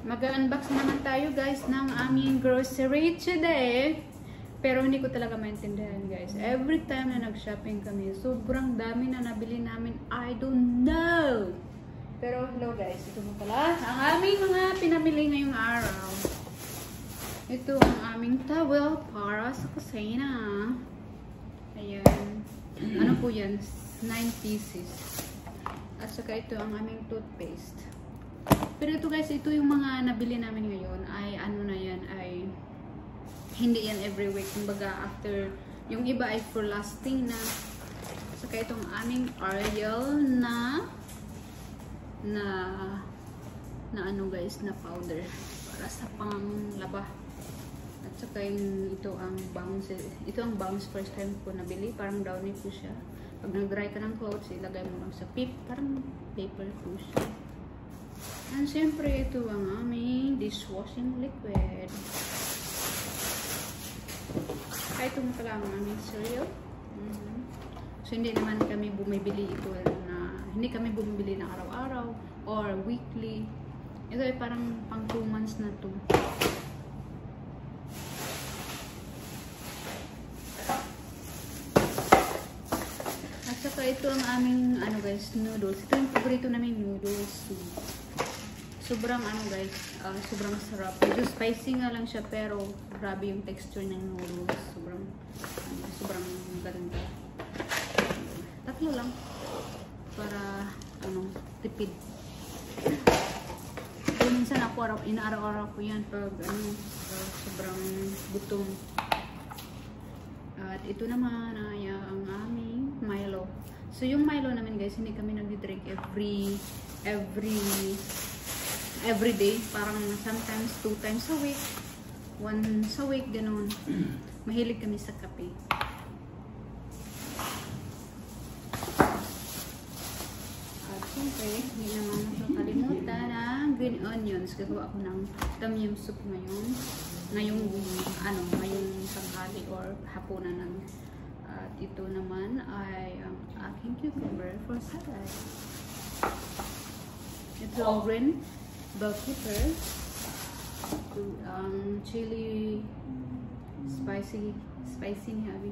Mag-unbox naman tayo guys ng aming grocery today. Pero hindi ko talaga maintindihan guys. Every time na nag-shopping kami, sobrang dami na nabili namin. I don't know. Pero hello guys, ito mo pala ang aming mga pinamili ngayong araw. Ito ang aming towel para sa kusina. Ayan. Ano po yan? 9 pieces. At saka ito ang aming toothpaste. Pero ito guys, ito yung mga nabili namin ngayon ay ano na yan, ay hindi yan every week. Kumbaga after, yung iba ay for lasting na. Saka itong aming Ariel na ano guys, na powder para sa panglaba. At saka yung ito ang bounce first time ko nabili, parang downy po siya. Pag nag-dry ka ng clothes, ilagay mo lang sa parang paper po siya. And syempre, ito ang aming dishwashing liquid. Ay, ito mo pala ang aming cereal. So, hindi naman kami bumibili ito hindi kami bumibili na araw-araw or weekly. Ito ay parang pang 2 months na to. At saka ito ang aming, ano guys, noodles. Ito yung paborito namin noodles. Sobrang ano guys, sobrang sarap. Medyo spicy nga lang siya pero grabe yung texture ng noodles. Sobrang ganda. Tatlo lang para tipid. So, minsan ako inaaraw-araw ko yan pag sobrang gutom. At ito naman ay ang aming Milo. So yung Milo namin guys, hindi kami nagdi-drink every day, parang sometimes 2 times a week, once a week, ganun. Mahilig kami sa kape. At siyempre, hindi naman nakakalimutan ng green onions. Gagawa ako ng tom yum soup ngayong tanghali or hapunan namin. At ito naman ay ang aking cucumber for salad. Ito ang green bell pepper, chili, spicy ni Abby.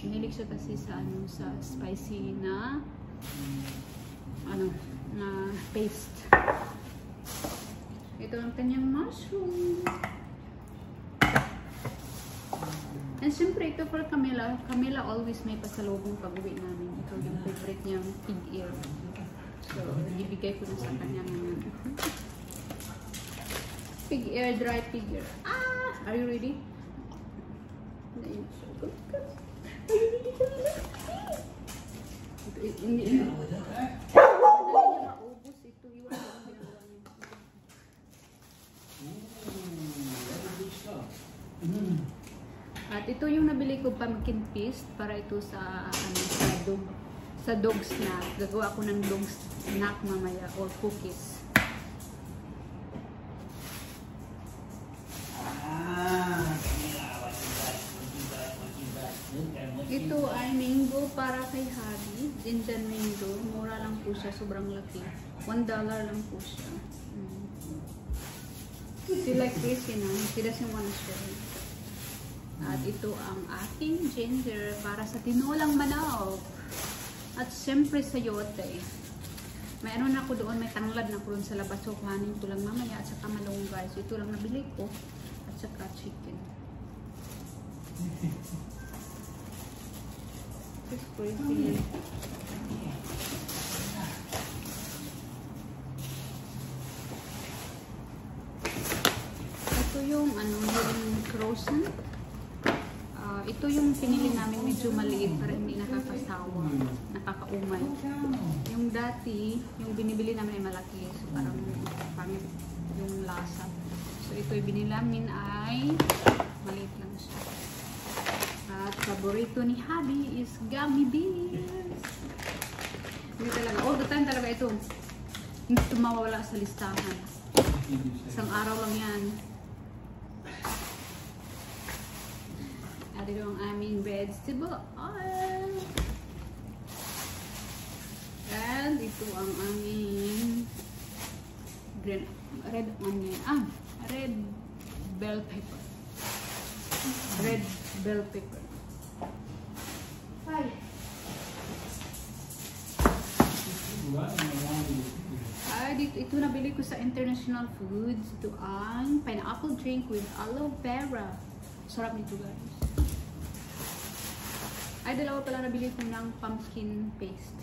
Mahilig siya kasi sa spicy na paste. Ito ang kanyang mushroom. And siyempre ito for Camila. Camila always may pasalubong pag-uwi namin. Ito yung favorite niyang pig ear. So, ibigay ko na sa kanya ngayon. Pig ear, dry pig ear. Are you ready? Are you ready, Camila? Hindi na. Madali niya maubos ito. Iwan ko ang ginagawa niya. At ito yung nabili ko pumpkin paste para ito sa dog snack. Gagawa ako ng dog snack mamaya or cookies. Ito ay mango para kay Habi. Ginger mango. Mura lang po siya. Sobrang laki. $1 lang po siya. She like this, she doesn't want to share. At ito ang aking ginger para sa tinulang manok. At siyempre sa yote. May ano na ako doon, may tanglad na ako doon sa labas. So, kuhanin ko lang mamaya at saka malunggay. So, ito lang nabili ko. At saka chicken. It's pretty. Ito yung yung frozen. Ito yung pinili namin medyo maliit para hindi nakakasawa, nakakaumay. Yung dati, yung binibili namin ay malaki. So parang pangit yung lasa. So ito yung binili namin ay maliit lang siya. At paborito ni Habi is gummy bears. Hindi talaga, all the time talaga ito. Hindi ito mawawala sa listahan. Isang araw lang yan. At ito ang aming vegetable oil. And ito ang aming red onion. Red bell pepper. Red bell pepper. Hi. Ito nabili ko sa International Foods. Ito ang pineapple drink with aloe vera. Sarap nito guys. Ay, dalawa pala nabili ko ng pumpkin paste.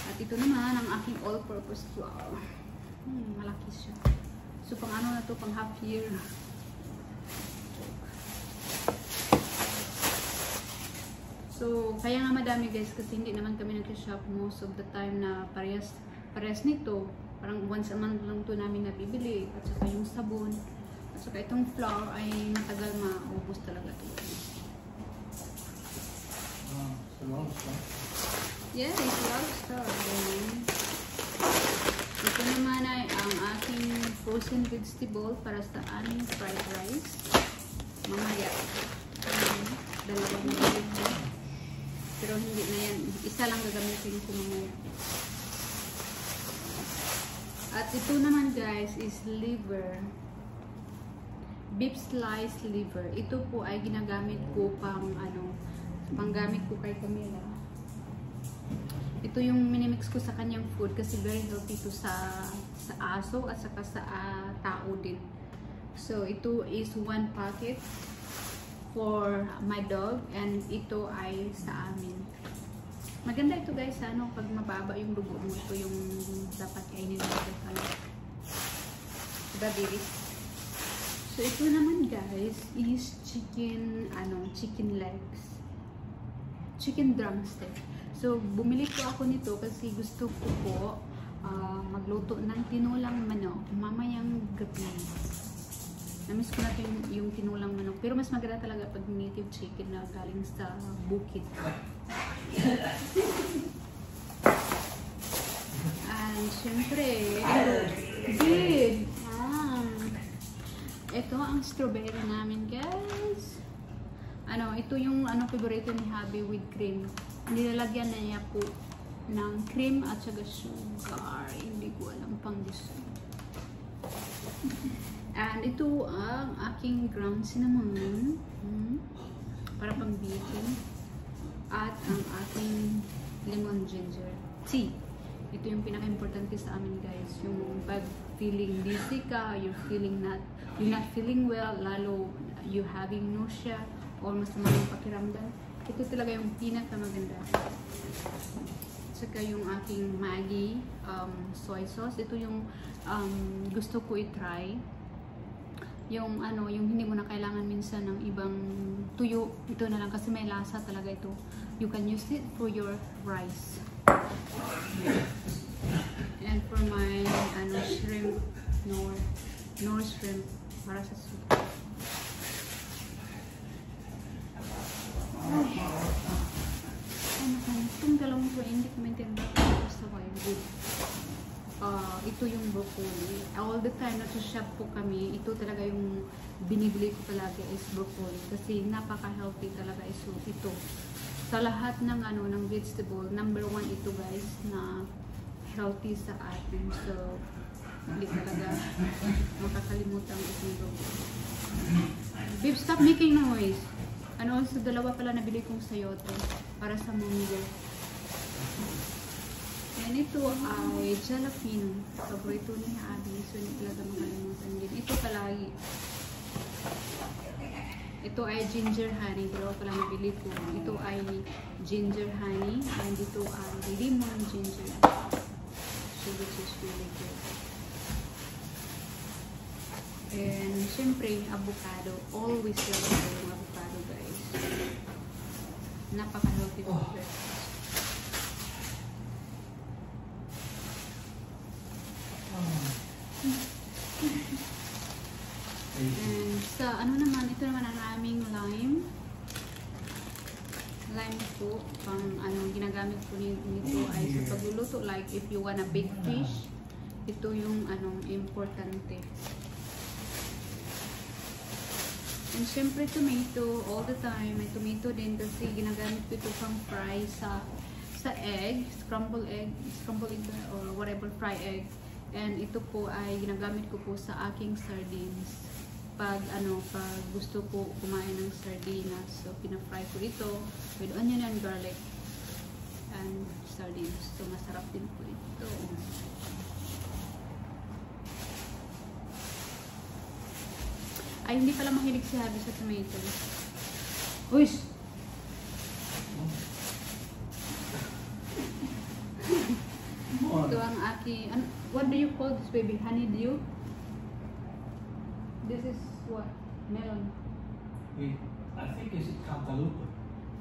At ito naman ang aking all-purpose flour. Malaki siya. So, pang ano na to, pang half year. So, kaya nga madami guys kasi hindi naman kami nag-shop most of the time na parehas nito. Parang once a month lang to namin nabibili. At saka yung sabon. At saka itong flour ay matagal maubos talaga to. Yeah, it's a lot of stuff. Ito naman ay ang aking frozen vegetable para sa aming fried rice. Mamaya. Dalawang vegetable. Pero hindi na yan. Isa lang gagamitin ko mamaya. At ito naman guys is liver. Beef slice liver. Ito po ay ginagamit ko panggamit ko kay Camila. Ito yung minimix ko sa kanyang food kasi very healthy ito sa aso at saka sa tao din. So ito is 1 packet for my dog and ito ay sa amin. Maganda ito guys, pag mababa yung dugo mo, ito yung dapat kainin natin. Diba, so ito naman guys is chicken legs. Chicken drumstick. So bumili ko ako nito kasi gusto ko po magluto ng tinulang manok mamayang gabi. Namiss ko natin yung tinulang manok. Pero mas maganda talaga pag native chicken na galing sa bukid. And syempre, ito ang strawberry namin guys. Ito yung favorito ni Habi with cream. Nilalagyan na niya po ng cream at saka sugar. Hindi ko alam pang gusto. And ito ang aking ground cinnamon para pang baking. At ang aking lemon ginger tea. Ito yung pinaka-importante sa amin guys. Yung pag feeling dizzy ka, you're not feeling well, lalo you having nausea or masama yung pakiramdam. Ito talaga yung pinaka-maganda. Saka yung aking Maggi soy sauce. Ito yung gusto ko i-try. Yung hindi mo na kailangan minsan ng ibang tuyo. Ito na lang kasi may lasa talaga ito. You can use it for your rice. And for my shrimp, nor shrimp para sa soup. Itong dalawang ko hindi ko maintindihan basta why good. Ito yung broccoli. All the time nasa-shop po kami, ito talaga yung binibili ko palagi is broccoli kasi napaka-healthy talaga ito. Sa lahat ng ng vegetable, number 1 ito guys na healthy sa atin. So hindi talaga makakalimutan itong broccoli. Babe, stop making noise. Also, dalawa pala nabili kong sayote para sa munggo. And ito ay jalapeno. Paborito ni Abby. So, hindi talaga makalimutan din. Ito palagi. Ito ay ginger honey. Dalawa pala nabili ko. Ito ay ginger honey. And ito ay lemon ginger. So, which is really good. And, syempre, avocado. Always love yung avocado, guys. Napaka-healthy for breakfast. And sa ito naman ang aming lime. Lime po, pang ginagamit ko nito ay sa pagluluto. Like if you wanna bake fish, ito yung importante. And syempre tomato, all the time. May tomato din kasi ginagamit ko ito pang fry sa egg, scrambled egg or whatever, fry egg. And ito po ay ginagamit ko po sa aking sardines. Pag gusto ko kumain ng sardinas, so pina-fry ko ito with onion and garlic and sardines. So masarap din po ito. Ay, hindi pala mahilig si Habi sa tomatoes. Uy! Ito ang aking, what do you call this, baby? Honeydew? This is what? Melon. I think it's cantaloupe.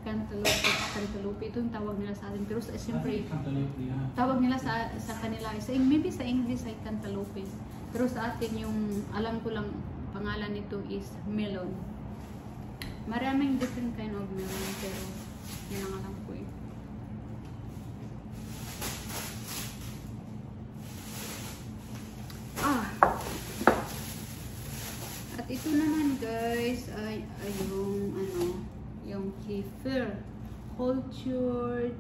Cantaloupe. Ito yung tawag nila sa atin. Pero siyempre, Cantaloupe, yeah. tawag nila sa kanila, maybe sa English ay cantaloupe. Pero sa atin yung, alam ko lang, pangalan nito is melon. Maraming different kind of melon, pero yun ang alam ko eh. At ito naman guys ay yung kefir, cultured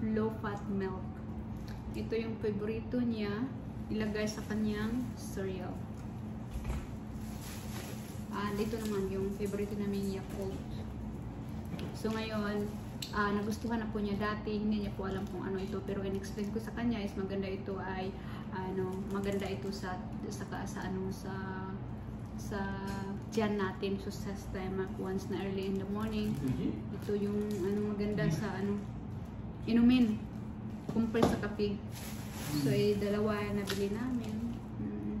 low fat milk. Ito yung favorito niya, ilagay sa kanyang cereal. Dito naman yung favorite namin Yakult. So ngayon, nagustuhan na po niya dati, hindi niya po alam kung ano ito, pero in-explain ko sa kanya is maganda ito ay maganda ito sa tiyan natin, so sa stomach once na early in the morning. Ito yung maganda sa inumin compare sa kape. So dalawa na bili namin.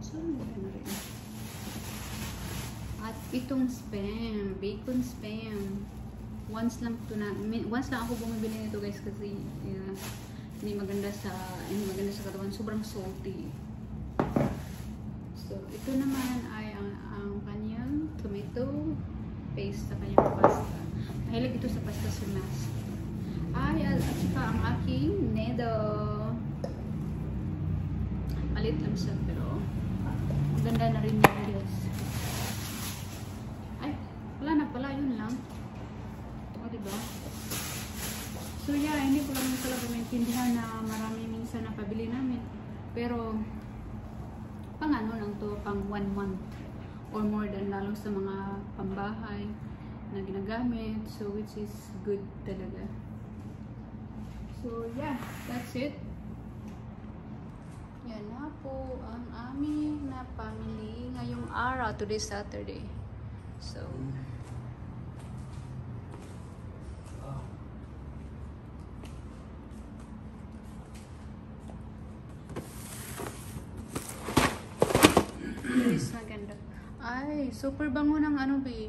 So maganda rin. At itong spam, bacon spam. Once lang ako bumibili nito guys kasi hindi maganda sa katawan, sobrang salty. So ito naman ay ang kanyang tomato paste sa kanyang pasta. Mahilig ito sa pasta sa mas. At saka ang aking nedo. Palit lang siya pero maganda na rin yung guys. Wala na pala, yun lang. O, diba? So, yeah, hindi ko lang talaga maintindihan na marami minsan na pabili namin. Pero, pang lang to, pang 1 month or more than, lalo sa mga pambahay na ginagamit. So, which is good talaga. So, yeah, that's it. Yan na po ang aming na family ngayong araw, today Saturday. So, maganda. Ay, super bango ng be.